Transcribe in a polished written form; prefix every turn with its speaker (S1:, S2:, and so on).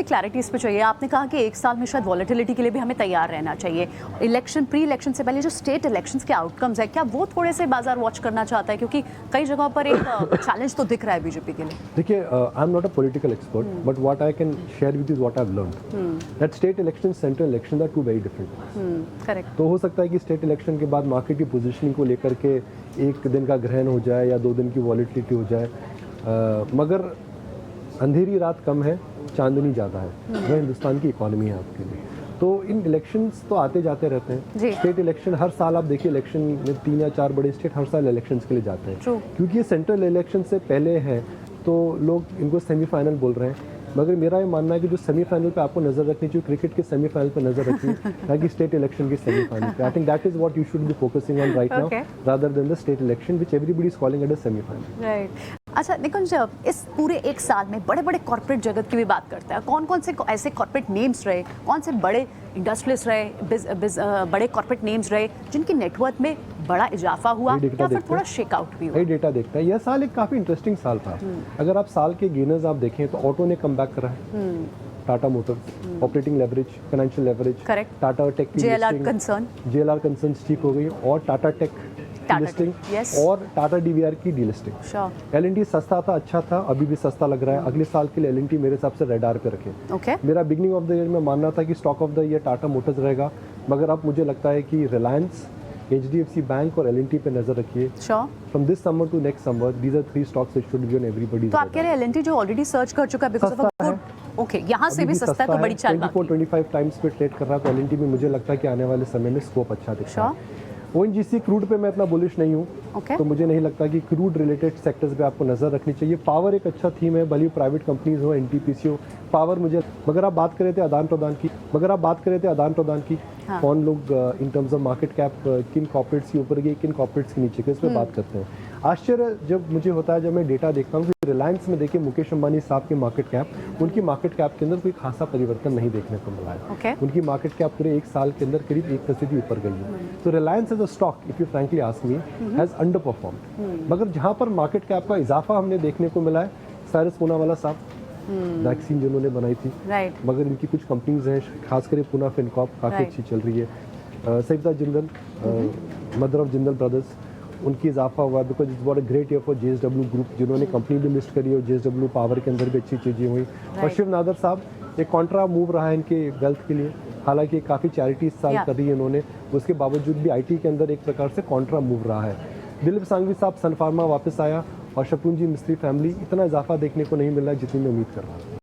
S1: Clarity इस पे चाहिए। आपने कहा कि एक साल में शायद वॉलेटिलिटी के लिए भी हमें तैयार रहना चाहिए। प्री इलेक्शन से पहले जो स्टेट इलेक्शंस के आउटकम्स है, क्या वो थोड़े से बाजार वॉच करना चाहता है, क्योंकि कई जगहों पर एक चैलेंज तो दिख रहा है बीजेपी के लिए।
S2: देखिए, I am not a political expert, but what I can share with is what I have learned that state election, central election are two very different.
S1: Correct.
S2: तो हो सकता है कि स्टेट इलेक्शन के बाद मार्केट की पोजीशनिंग को लेकर के एक दिन का ग्रहण हो जाए या 2 दिन की वॉलेटिलिटी हो जाए, मगर अंधेरी रात कम है, चांदनी ज़्यादा है। वह हिंदुस्तान की इकोनॉमी है आपके लिए। तो इन इलेक्शंस तो आते जाते रहते हैं। स्टेट इलेक्शन हर साल, आप देखिए इलेक्शन में 3 या 4 बड़े स्टेट हर साल इलेक्शंस के लिए जाते हैं। क्योंकि ये सेंट्रल इलेक्शन से पहले है तो लोग इनको सेमीफाइनल बोल रहे हैं, मगर मेरा ये मानना है कि जो सेमीफाइनल पे आपको नजर रखनी चाहिए, क्रिकेट के सेमीफाइनल पे नजर रखिए, ताकि स्टेट इलेक्शन के सेमीफाइनल पे। I think that is what you should be focusing on right now, rather than the state election which everybody is calling it a semifinal.
S1: Right. अच्छा निकुंज, इस पूरे एक साल में बड़े बड़े कॉर्पोरेट जगत की भी बात करते हैं। कौन कौन से ऐसे कॉर्पोरेट नेम्स रहे, कौन से बड़े इंडस्ट्रियलिस्ट रहे, बड़े कॉर्पोरेट नेम्स रहे जिनकी नेटवर्थ में बड़ा इजाफा हुआ या फिर थोड़ा शेकआउट भी हुआ?
S2: डेटा देखता है। यह साल एक काफ़ी इंटरेस्टिंग साल था। अगर आप साल के गेनर्स आप देखें तो ऑटो ने कम बैक करा है, Tata motors, operating leverage, financial leverage, Tata tech की
S1: JLR
S2: कंसर्न ठीक हो गई, और टाटा टेक लिस्टिंग, और टाटा डीवीआर की डीलिस्टिंग। एल&टी सस्ता था, अच्छा था, अभी भी सस्ता लग रहा है। अगले साल के लिए एल&टी मेरे हिसाब से रेडार पे रखे। मेरा बिगनिंग ऑफ द ईयर में मानना था कि stock of the year Tata motors रहेगा, मगर अब मुझे लगता है कि रिलायंस, HDFC बैंक और एल&टी पे नजर रखिए। From this summer to next summer, these are 3 stocks that should be on everybody's.
S1: तो आप कह रहे हैं एल&टी जो ऑलरेडी सर्च कर चुका है because of a good, okay, यहाँ से भी सस्ता है, तो बड़ी चाल बाकी
S2: 24-25 टाइम्स पे ट्रेड कर रहा है। तो एल&टी में मुझे लगता है कि आने वाले समय में स्कोप अच्छा दिख रहा है। ONGC क्रूड पे मैं इतना बुलिश नहीं हूँ, तो मुझे नहीं लगता कि क्रूड रिलेटेड सेक्टर्स पे आपको नजर रखनी चाहिए। पावर एक अच्छा थीम है, भले प्राइवेट कंपनीज हो, NTPC हो, पावर मुझे। मगर आप बात कर रहे थे आदान प्रदान की, कौन लोग in terms of market cap किन कॉर्पोरेट्स के ऊपर गए, किन कॉर्पोरेट्स के नीचे गए, इस पर बात करते हैं। आश्चर्य जब मुझे होता है जब मैं डेटा देखता हूँ कि रिलायंस में देखिए मुकेश अंबानी साहब की मार्केट कैप, उनकी मार्केट कैप के अंदर कोई खासा परिवर्तन नहीं देखने को मिला है। उनकी मार्केट कैप पूरे एक साल के अंदर करीब 1% ऊपर गई है। तो Reliance as a stock, if you frankly ask me, has underperformed. मगर जहाँ पर मार्केट कैप का इजाफा हमने देखने को मिला है, साइरस पूनावाला साहब, वैक्सीन जिन्होंने बनाई थी, मगर इनकी कुछ कंपनीज हैं, खासकर पूना फिनकॉर्प काफ़ी अच्छी चल रही है। Savita Jindal, mother of Jindal brothers, उनकी इजाफा हुआ because it's what a great year for JSW group, जिन्होंने कंपनी भी लिस्ट करी और JSW पावर के अंदर भी अच्छी चीज़ें हुई। और शिव नादर साहब, एक कॉन्ट्रा मूव रहा है इनके वेल्थ के लिए, हालांकि काफ़ी चैरिटी इस साल कर रही है इन्होंने, उसके बावजूद भी IT के अंदर एक प्रकार से कॉन्ट्रा मूव रहा है। दिलीप सांघवी साहब, सन फार्मा वापस आया, और शत्रुंजी मिस्त्री फैमिली, इतना इजाफा देखने को नहीं मिल रहा है जितनी मैं उम्मीद कर रहा हूँ।